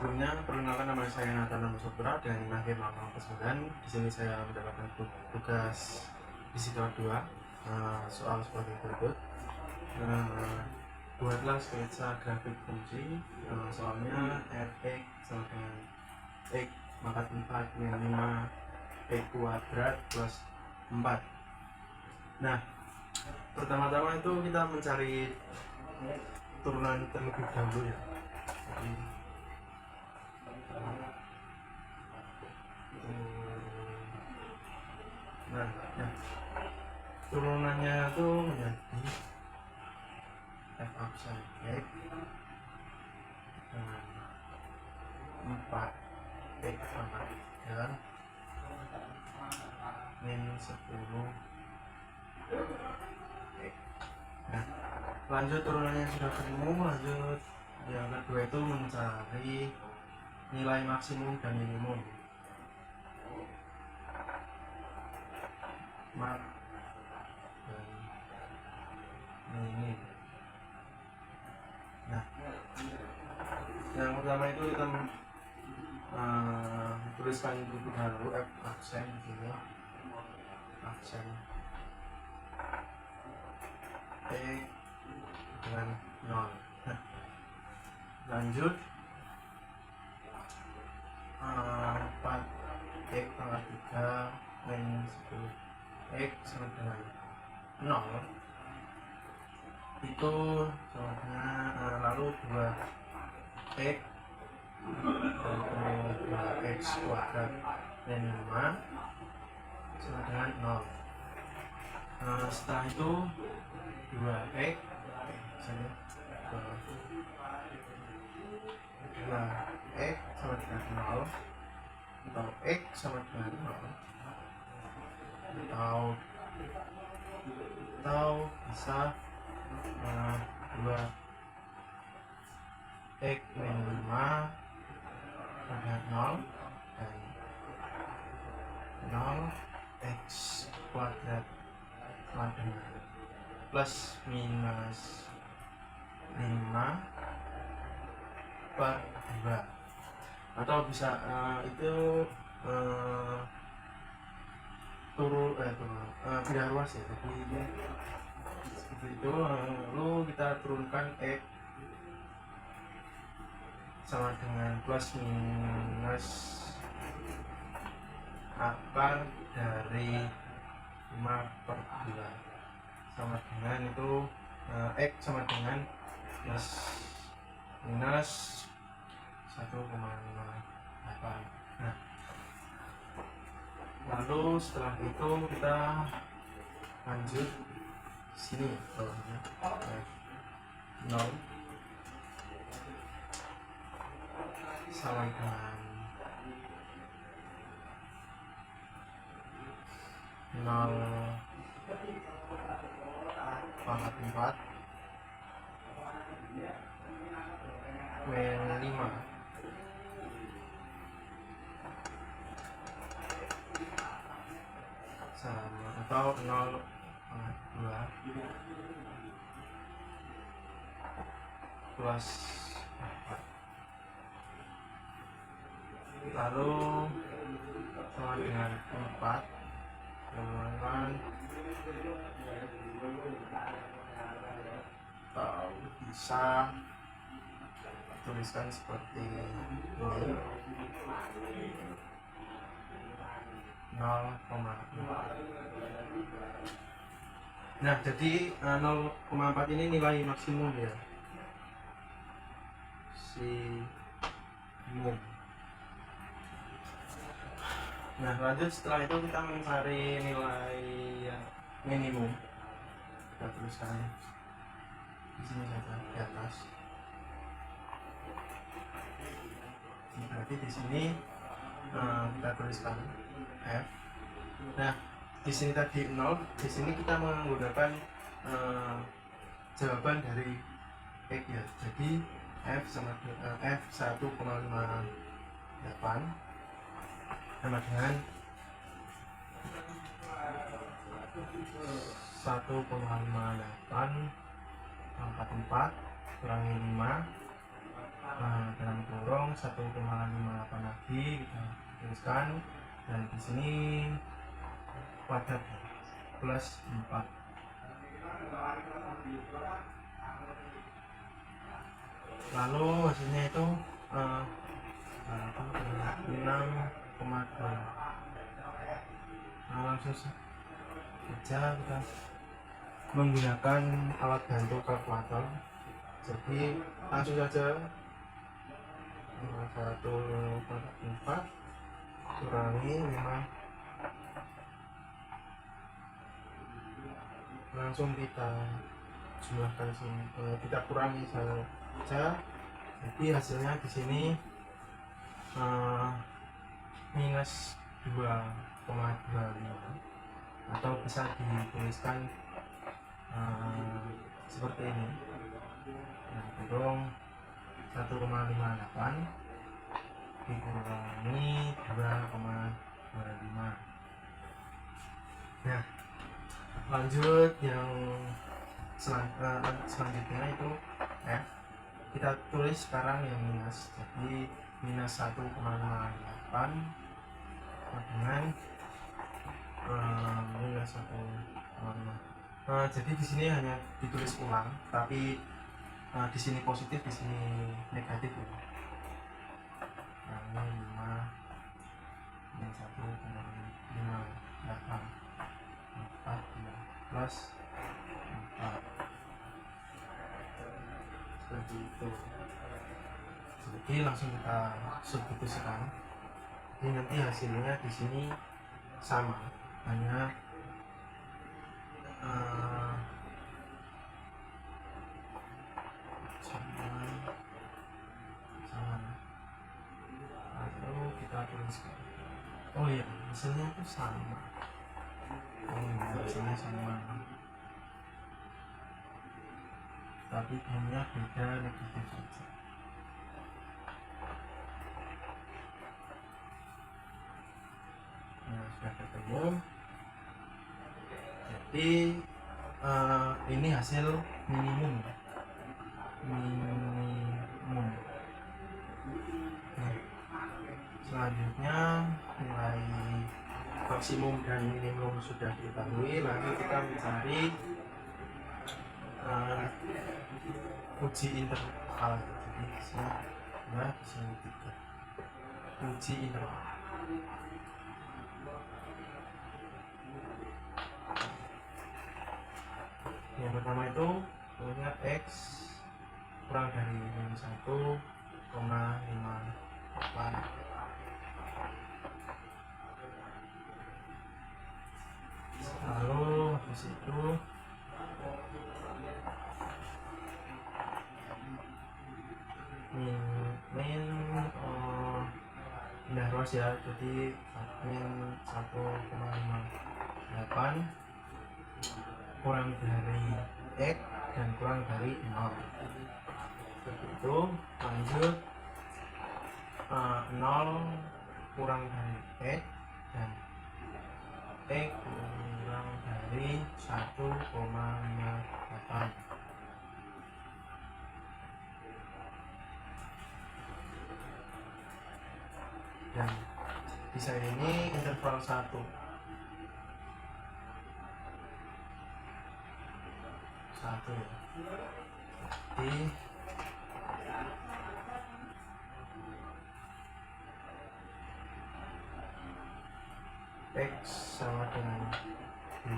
Sebelumnya perkenalkan, nama saya Nathan Putra dan akhir lama ke-9. Di sini saya mendapatkan tugas fisika 2, soal sebagai berikut. Buatlah sketsa grafik fungsi. Soalnya Fx sama dengan x pangkat 4 min 5 x kuadrat plus 4. Nah, pertama-tama itu kita mencari turunan terlebih dahulu ya. Nah, turunannya itu menjadi f upside x dengan 4 x pangkat 3 min 10 x. Nah, lanjut turunannya sudah ketemu, lanjut yang kedua itu mencari nilai maksimum dan minimum. Mak dan minim. Nah, yang pertama itu kita tuliskan terlebih dahulu f aksen di sini, aksen t dengan 0. Nah, lanjut 4 x pangkat 3 min 10 x sama dengan 0 itu sama dengan lalu 2 x dan 2 x kuadrat min 5 sama dengan 0. Setelah itu 2x misalnya 2x sama dengan 0 atau x sama dengan 0 atau bisa 2x min 5 sama dengan 0 dan 0x kuadrat sama dengan plus minus 5 per 2, atau bisa itu pindah ruas ya. Jadi ini seperti itu. Lalu kita turunkan x sama dengan plus minus akar dari 5 per 2 sama dengan itu x sama dengan minus 1,58. Nah, lalu setelah itu kita lanjut sini bawahnya 0 sama dengan 0 pangkat 4 min 5 sama atau 0 pangkat 2 plus 4, lalu sama dengan 4 kemudian atau bisa tuliskan seperti ini 0,4. Nah, jadi 0,4 ini nilai maksimum ya, maksimum. Nah, lanjut setelah itu kita mencari nilai minimum. Kita tuliskan di sini saja di atas. Berarti di sini kita tuliskan f. Nah, di sini tadi 0, di sini kita menggunakan jawaban dari x ya. Jadi f sama f 1,58 sama dengan 1,58 pangkat 4 kurangi 5 dalam kurung 1,58 lagi kita tuliskan, dan di sini kuadrat plus 4. Lalu hasilnya itu 6,2. Langsung saja kita menggunakan alat bantu kalkulator. Jadi langsung saja 1,4 kurangi 5, langsung kita jumlahkan sini, kita kurangi saja. Jadi hasilnya di sini minus 2,25, atau bisa dituliskan seperti ini. Nah, kurung 1,58 dikurangi 2,25. Nah, lanjut yang selanjutnya itu F. Kita tulis sekarang yang minus, jadi minus 1,58 dengan minus 1,5. Jadi di sini hanya ditulis ulang, tapi di sini positif, di sini negatif ya. Nah, 5 minus 1,58 plus 4, seperti itu. Jadi langsung kita substitusikan. Jadi nanti hasilnya di sini sama, hanya sama. Lalu kita tuliskan. Oh iya, hasilnya itu sama. Hasilnya sama, tapi hanya beda negatif saja. Nah, sudah ketemu. Jadi ini hasil minimum. Nah, selanjutnya nilai maksimum dan minimum sudah diketahui, lalu kita mencari uji interval. Jadi di sini 2, di sini 3. Uji interval. Yang pertama itu pokoknya X kurang dari minus 1,58. Lalu habis itu pindah ruas ya, jadi min 1,58 kurang dari X dan kurang dari 0. Begitu, lanjut 0 kurang dari X dan X kurang dari 1,58. Dan bisa ini interval 1. Jadi X sama dengan 2,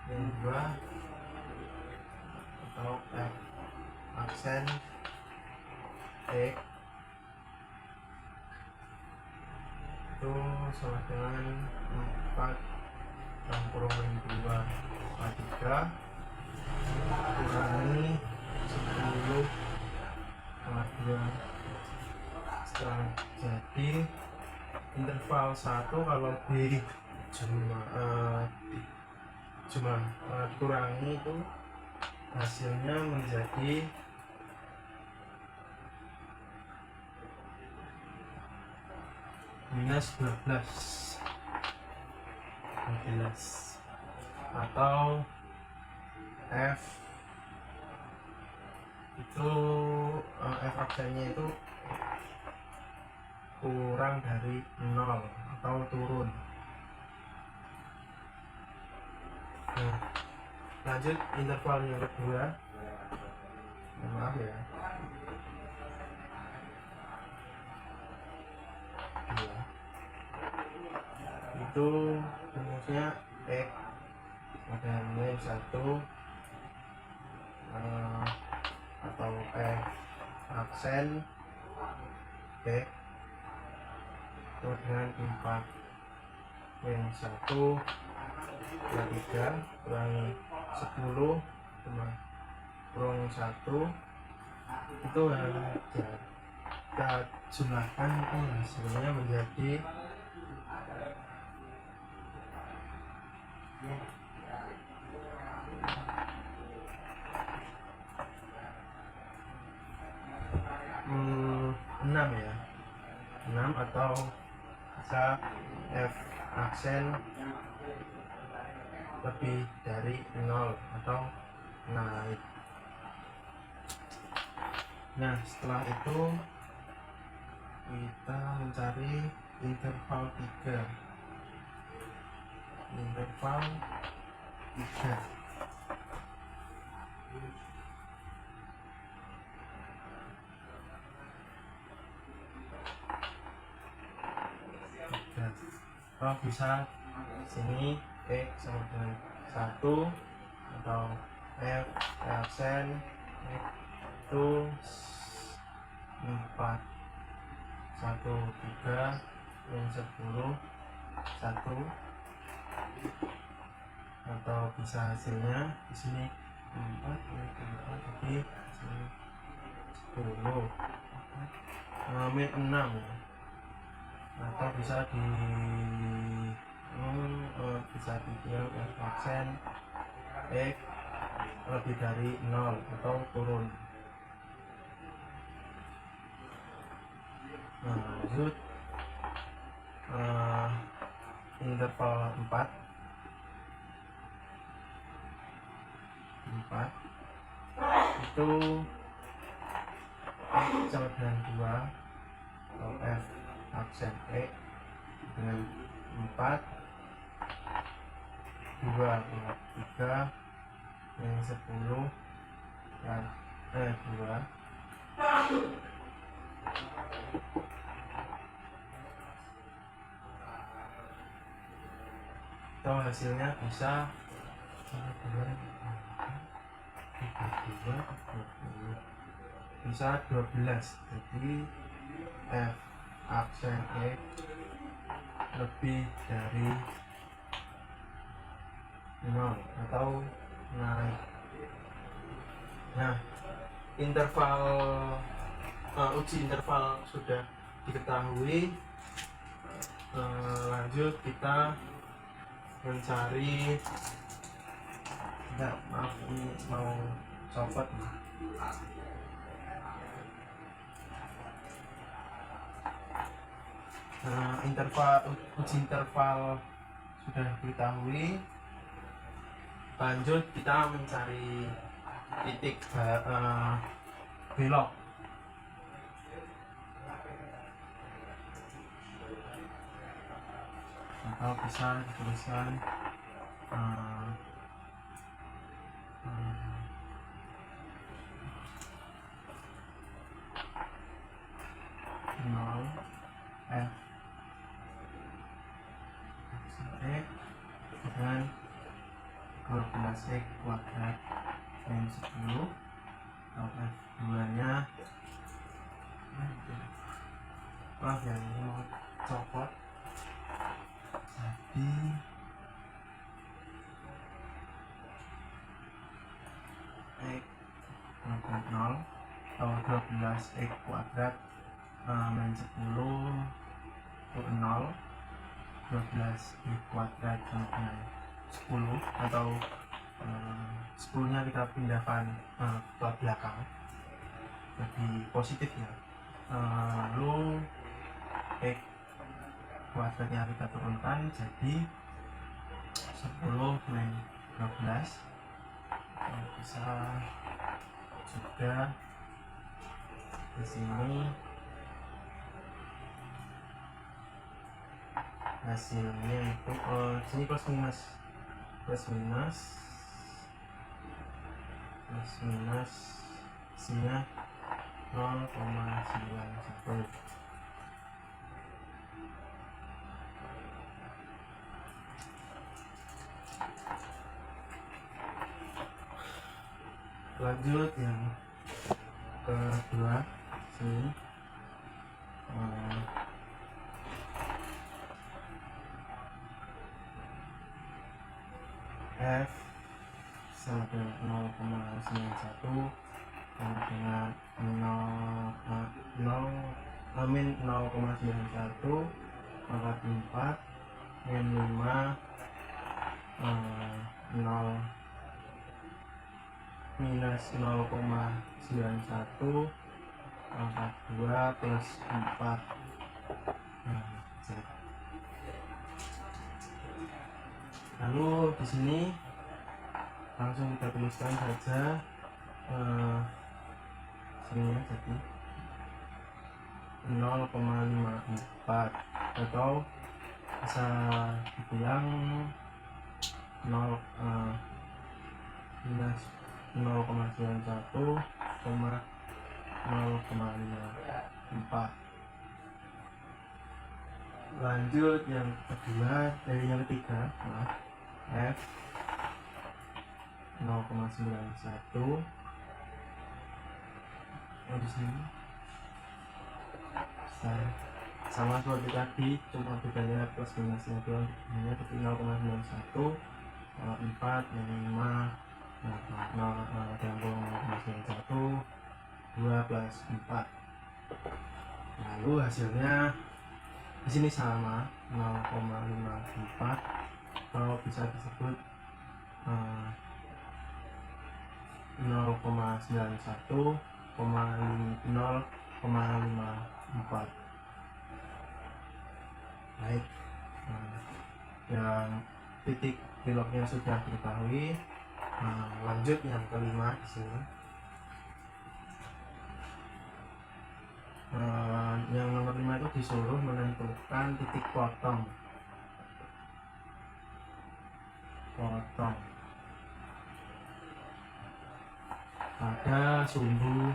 min 2 atau F aksen X itu sama dengan 4 kurang min 2 3 kurangi 10,2. Setelah jadi interval 1 kalau di jumlah dikurangi itu hasilnya menjadi minus 12 atau F itu f aksennya itu kurang dari 0 atau turun. Nah, lanjut interval yang kedua. Maaf ya. Dua. Itu rumusnya x pada nilai 1 atau f aksen x itu dengan 4 min 1 dan 3 kurangi 10 kurang 1 itu kita jumlahkan, itu hasilnya menjadi enam ya, 6 atau bisa f aksen lebih dari 0 atau naik. Nah, setelah itu kita mencari interval 3. Interval 3 kalau bisa sini x sama dengan 1 atau f aksen x itu 4 1 3 min 10 1 atau bisa hasilnya di sini 4 jadi 10 min 6 ya. Atau bisa dibilang f aksen x lebih dari 0 atau turun. Nah, lanjut interval 4 itu x sama dengan 2 atau f aksen x dengan 4 2 3 yang 10 dan 2 atau hasilnya bisa 20 bisa 12. Jadi f aksen x lebih dari 0 atau naik. Nah, interval uji interval sudah diketahui. Lanjut kita mencari, maaf ini mau copot nih. Uji interval sudah diketahui. Lanjut kita mencari titik belok. Atau bisa dituliskan f dengan 12x kuadrat min 10 atau f2 nya yang mau copot, jadi x kuadrat 0 atau 12x kuadrat min 10 itu 0, 12x kuadrat dengan 10 atau 10 nya kita pindahkan ke belakang jadi positif ya. Lalu x kuadratnya kita turunkan jadi 10 min 12 bisa 3 di sini. Hasilnya itu sini plus minus hasilnya 0,91. Lanjut yang kedua sini, F sama dengan 0,91 sama dengan 0,91 pangkat 4 min 5 0 minus 0,91 pangkat 2 plus 4. Lalu di sini langsung kita tuliskan saja sini ya, jadi 0,54 atau bisa dibilang 0 minus 0,91 0,54. Lanjut yang kedua dari yang ketiga, F 0,91 di sini sama seperti tadi, cuma bedanya plus minusnya doang. Ini seperti 0,91 4 min 5 0,91 2 plus 4. Lalu hasilnya di sini sama 0,54 atau bisa disebut 0,91 0,54. Baik, yang titik beloknya sudah diketahui. Lanjut yang kelima di sini. Yang nomor 5 itu disuruh menentukan titik potong pada sumbu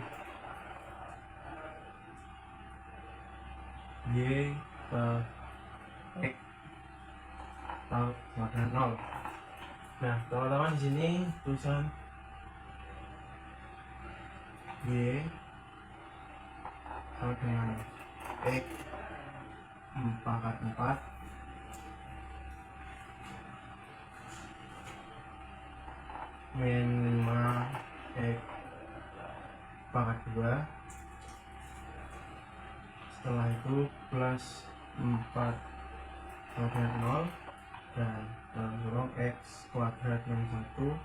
Y ke X atau sama dengan 0. Nah, teman-teman di sini tulisan Y sama dengan X pangkat 4 min 5 X pangkat 2. Setelah itu plus 4 sama dengan 0 dan dalam kurung X kuadrat min 1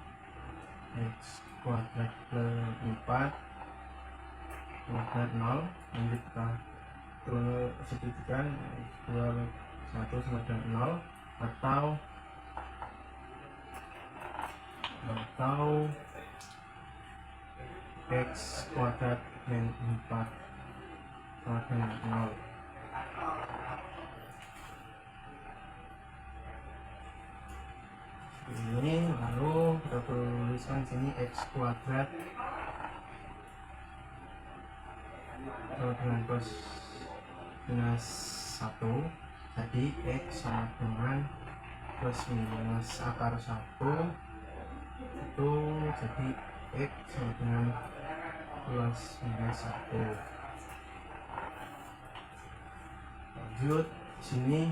X kuadrat plus 4 kuadrat 0. Nanti kita turun substitusikan 1 sama dengan 0 atau X kuadrat min 4 sama dengan 0. Ini lalu kita tuliskan sini X kuadrat dengan plus minus 1, jadi X sama dengan plus minus akar 1 itu jadi X sama dengan plus minus 1. Lanjut sini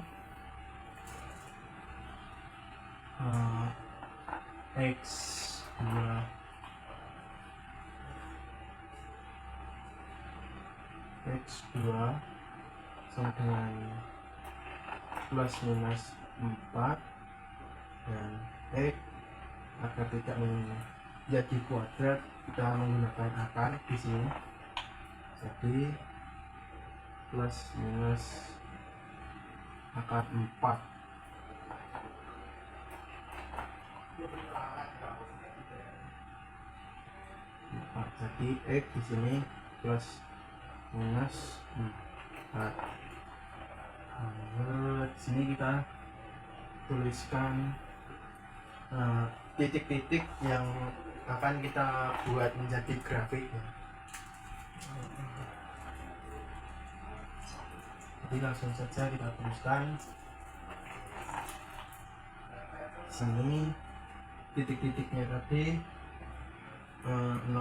X2 sama dengan plus minus 4 dan X agar tidak menjadi kuadrat kita menggunakan akar di sini, jadi plus minus akar 4. jadi X di sini plus minus 4. Lalu di sini kita tuliskan titik-titik yang akan kita buat menjadi grafik ya. Jadi langsung saja kita tuliskan sini titik-titiknya tadi 0,2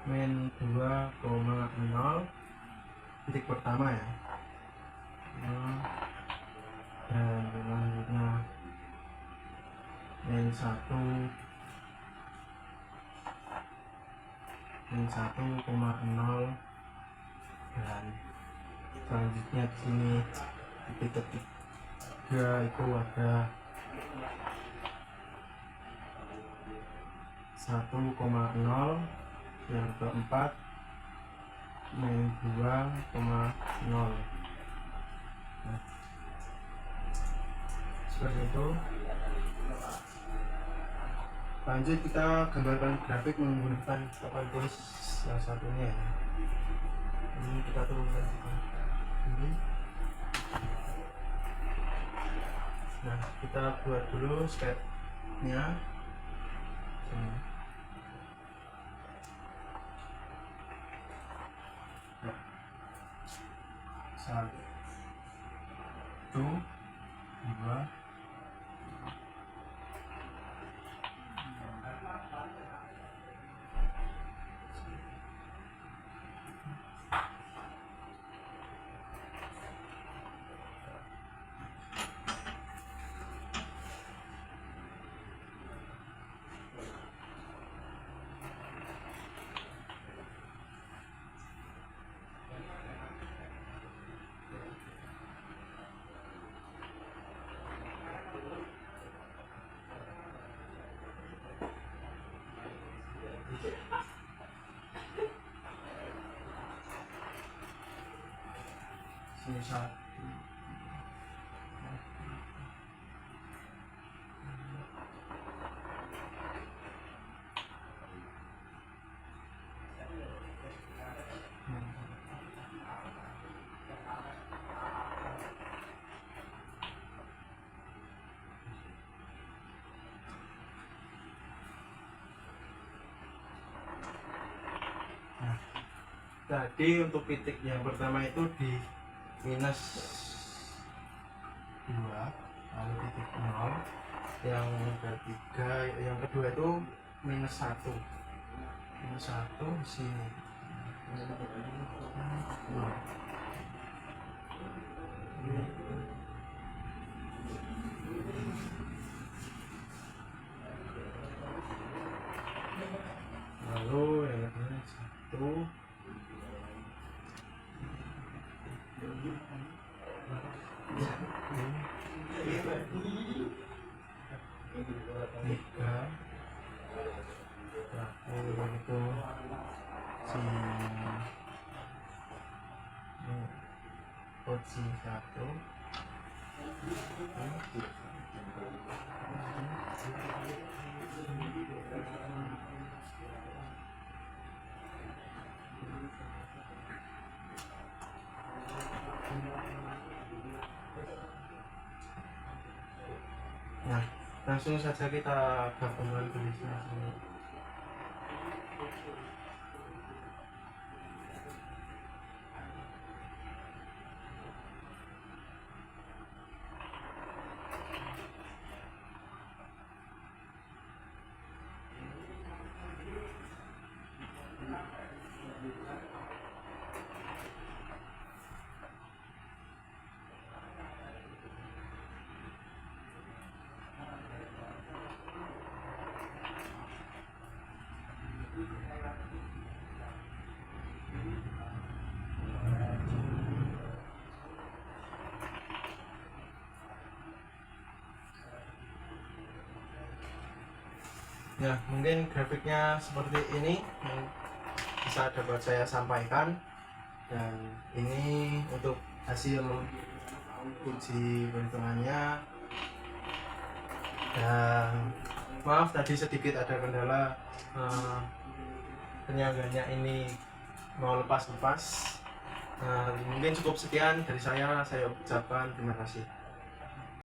min 2,0 titik pertama ya, dan selanjutnya min 1,0 dan selanjutnya di sini titik ketiga itu ada 1,0, yang keempat min 2,0. Seperti itu. Lanjut kita gambarkan grafik menggunakan papan tulis yang satunya ya. Ini kita turunkan ini. Nah, kita buat dulu sketch-nya. Satu, dua, sini satu. Tadi untuk titik yang pertama itu di minus 2, lalu titik 0. Yang ketiga, yang kedua itu minus 1. Minus 1 di sini. Lalu yang kedua 1. Tiga, lalu itu posisi 1. Nah, langsung saja kita gabungkan tulisnya sini. Ya, mungkin grafiknya seperti ini yang bisa dapat saya sampaikan, dan ini untuk hasil uji perhitungannya. Dan maaf tadi sedikit ada kendala, penyangganya ini mau lepas-lepas. Mungkin cukup sekian dari saya ucapkan terima kasih.